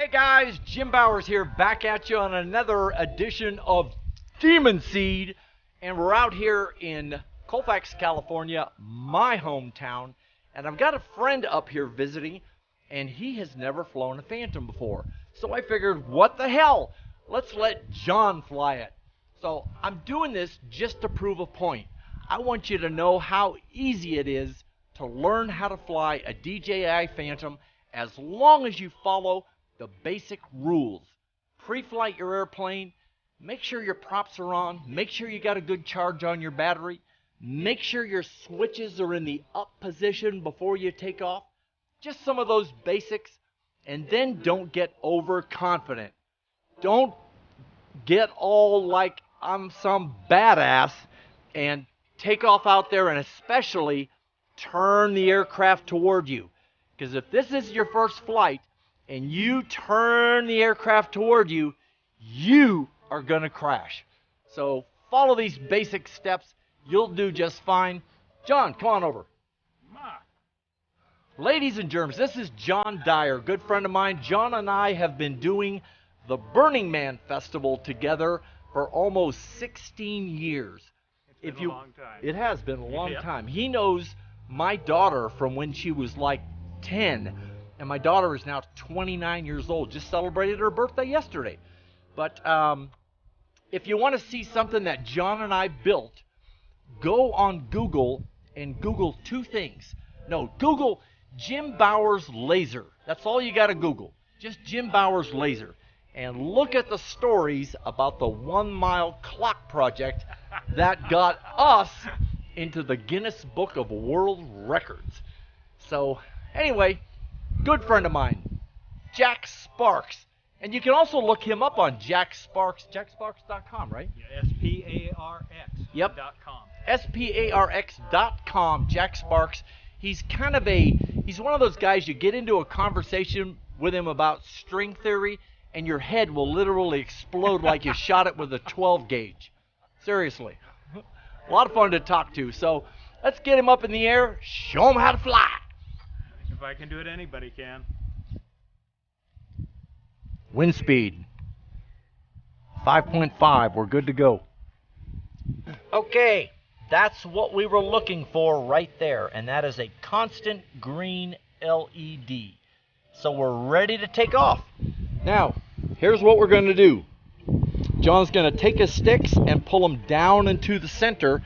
Hey guys, Jim Bowers here, back at you on another edition of DEMUNSEED, and we're out here in Colfax, California, my hometown, and I've got a friend up here visiting, and he has never flown a Phantom before. So I figured, what the hell? Let's let John fly it. So I'm doing this just to prove a point. I want you to know how easy it is to learn how to fly a DJI Phantom as long as you follow the basic rules. Pre-flight your airplane, make sure your props are on, make sure you got a good charge on your battery, make sure your switches are in the up position before you take off. Just some of those basics, and then don't get overconfident. Don't get all like I'm some badass and take off out there, and especially turn the aircraft toward you. Because if this is your first flight and you turn the aircraft toward you, you are going to crash. So follow these basic steps. You'll do just fine. John, come on over. Ladies and germs, this is John Dyer, good friend of mine. John and I have been doing the Burning Man Festival together for almost 16 years. It's been a long time. It has been a long time. He knows my daughter from when she was like 10, and my daughter is now 29 years old. Just celebrated her birthday yesterday. But if you want to see something that John and I built, go on Google and Google two things. No, Google Jim Bowers laser. That's all you got to Google. Just Jim Bowers laser. And look at the stories about the 1 mile clock project that got us into the Guinness Book of World Records. So anyway, good friend of mine, Jack Sparx. And you can also look him up on Jack Sparx, jacksparx.com, right? Yeah, S-P-A-R-X. Yep. .com. SPARX.com, Jack Sparx. He's kind of he's one of those guys you get into a conversation with him about string theory, and your head will literally explode like you shot it with a 12 gauge. Seriously. A lot of fun to talk to. So let's get him up in the air, show him how to fly. If I can do it, anybody can. Wind speed 5.5. We're good to go. Okay, that's what we were looking for right there, and that is a constant green LED. So we're ready to take off. Now, here's what we're going to do. John's going to take his sticks and pull them down into the center,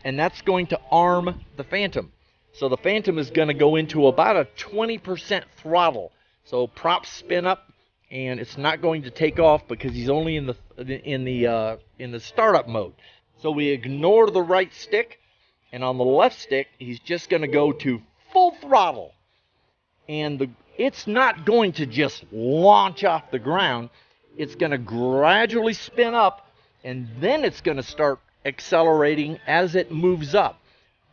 and that's going to arm the Phantom. So the Phantom is going to go into about a 20% throttle. So props spin up, and it's not going to take off because he's only in the startup mode. So we ignore the right stick, and on the left stick, he's just going to go to full throttle. And it's not going to just launch off the ground. It's going to gradually spin up, and then it's going to start accelerating as it moves up.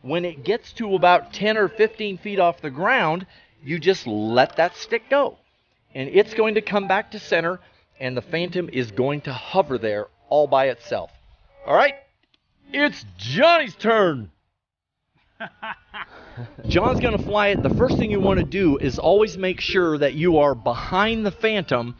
When it gets to about 10 or 15 feet off the ground, you just let that stick go. And it's going to come back to center, and the Phantom is going to hover there all by itself. All right, it's Johnny's turn. John's going to fly it. The first thing you want to do is always make sure that you are behind the Phantom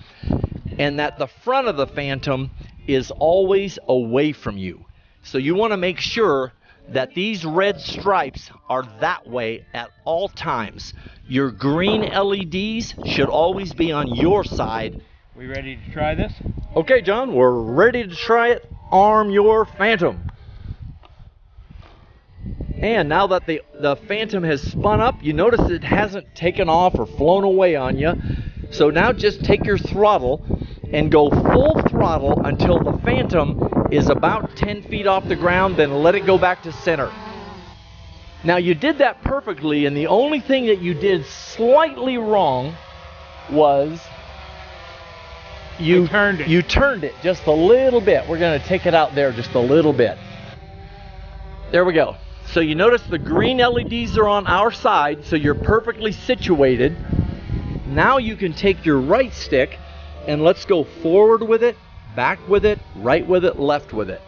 and that the front of the Phantom is always away from you. So you want to make sure that these red stripes are that way at all times. Your green LEDs should always be on your side. We ready to try this? Okay, John, we're ready to try it. Arm your Phantom. And now that the Phantom has spun up, you notice it hasn't taken off or flown away on you. So now just take your throttle and go full throttle until the Phantom is about 10 feet off the ground, then let it go back to center. Now you did that perfectly, and the only thing that you did slightly wrong was you turned it just a little bit. We're going to take it out there just a little bit. There we go. So you notice the green LEDs are on our side, so you're perfectly situated. Now you can take your right stick and let's go forward with it, back with it, right with it, left with it.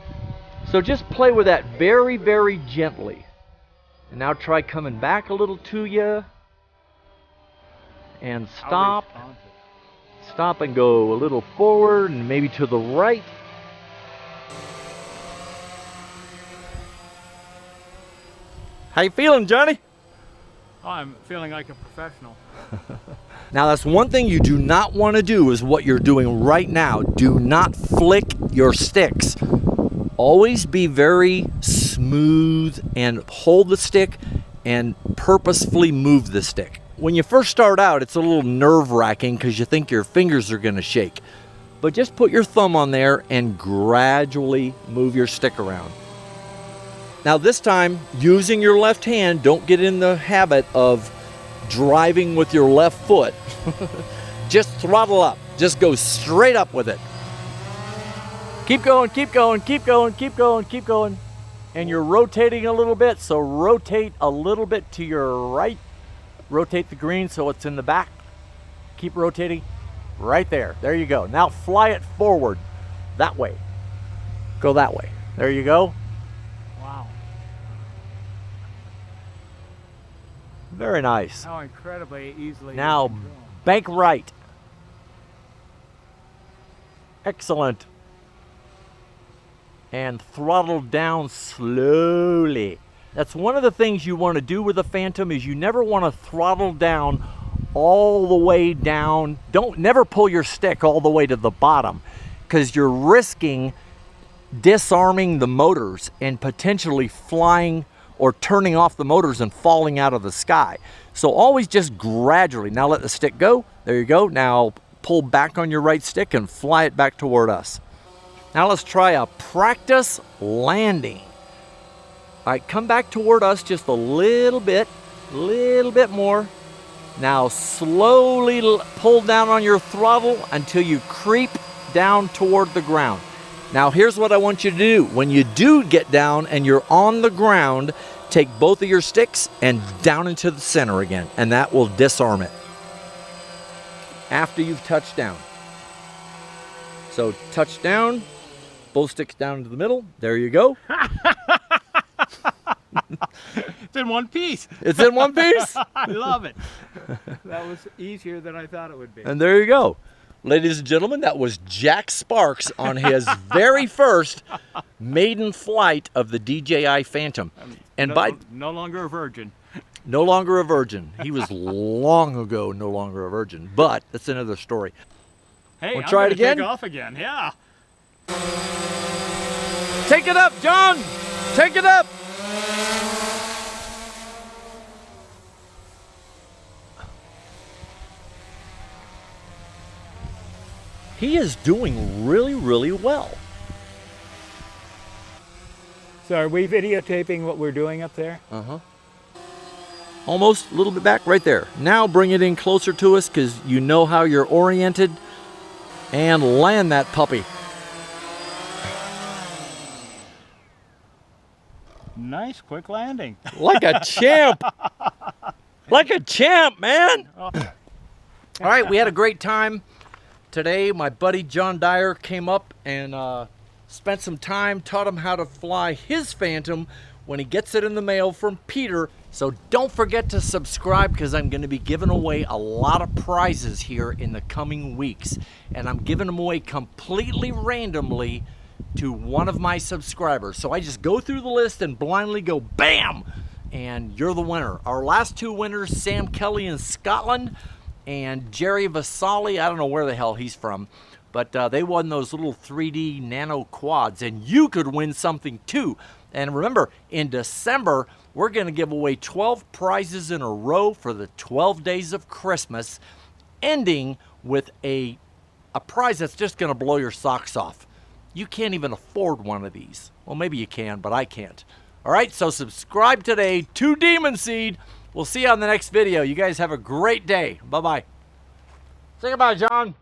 So just play with that very, very gently. And now try coming back a little to you. And stop. Stop and go a little forward and maybe to the right. How you feeling, Johnny? Oh, I'm feeling like a professional. Now that's one thing you do not want to do is what you're doing right now. Do not flick your sticks. Always be very smooth and hold the stick and purposefully move the stick. When you first start out, it's a little nerve-wracking because you think your fingers are going to shake. But just put your thumb on there and gradually move your stick around. Now this time, using your left hand, don't get in the habit of driving with your left foot. Just throttle up. Just go straight up with it. Keep going, keep going, keep going, keep going, keep going. And you're rotating a little bit, so rotate a little bit to your right. Rotate the green so it's in the back. Keep rotating. Right there. There you go. Now fly it forward. That way. Go that way. There you go. Wow. Very nice. How incredibly easily. Now bank right. Excellent. And throttle down slowly. That's one of the things you want to do with a Phantom is you never want to throttle down all the way down. Never pull your stick all the way to the bottom because you're risking disarming the motors and potentially flying or turning off the motors and falling out of the sky. So always just gradually. Now let the stick go. There you go. Now pull back on your right stick and fly it back toward us. Now let's try a practice landing. All right, come back toward us just a little bit more. Now slowly pull down on your throttle until you creep down toward the ground. Now here's what I want you to do. When you do get down and you're on the ground, take both of your sticks and down into the center again, and that will disarm it after you've touched down. So touch down, both sticks down into the middle. There you go. It's in one piece. It's in one piece. I love it. That was easier than I thought it would be. And there you go. Ladies and gentlemen, that was Jack Sparx on his very first maiden flight of the DJI Phantom. And no longer a virgin. No longer a virgin. He was long ago no longer a virgin, but that's another story. Hey, Wanna try it again? Take off again, yeah. Take it up, John! Take it up! He is doing really, really well. So are we videotaping what we're doing up there? Uh-huh. Almost a little bit back right there. Now bring it in closer to us because you know how you're oriented. And land that puppy. Nice, quick landing. Like a champ. Like a champ, man. All right, we had a great time. Today, my buddy John Dyer came up and spent some time, taught him how to fly his Phantom when he gets it in the mail from Peter. So don't forget to subscribe because I'm going to be giving away a lot of prizes here in the coming weeks. And I'm giving them away completely randomly to one of my subscribers. So I just go through the list and blindly go BAM! And you're the winner. Our last two winners, Sam Kelly in Scotland and Jerry Vasali, I don't know where the hell he's from, but they won those little 3D nano quads, and you could win something too. And remember, in December, we're going to give away 12 prizes in a row for the 12 days of Christmas, ending with a prize that's just going to blow your socks off. You can't even afford one of these. Well, maybe you can, but I can't. All right, so subscribe today to DEMUNSEED. We'll see you on the next video. You guys have a great day. Bye-bye. Say goodbye, John.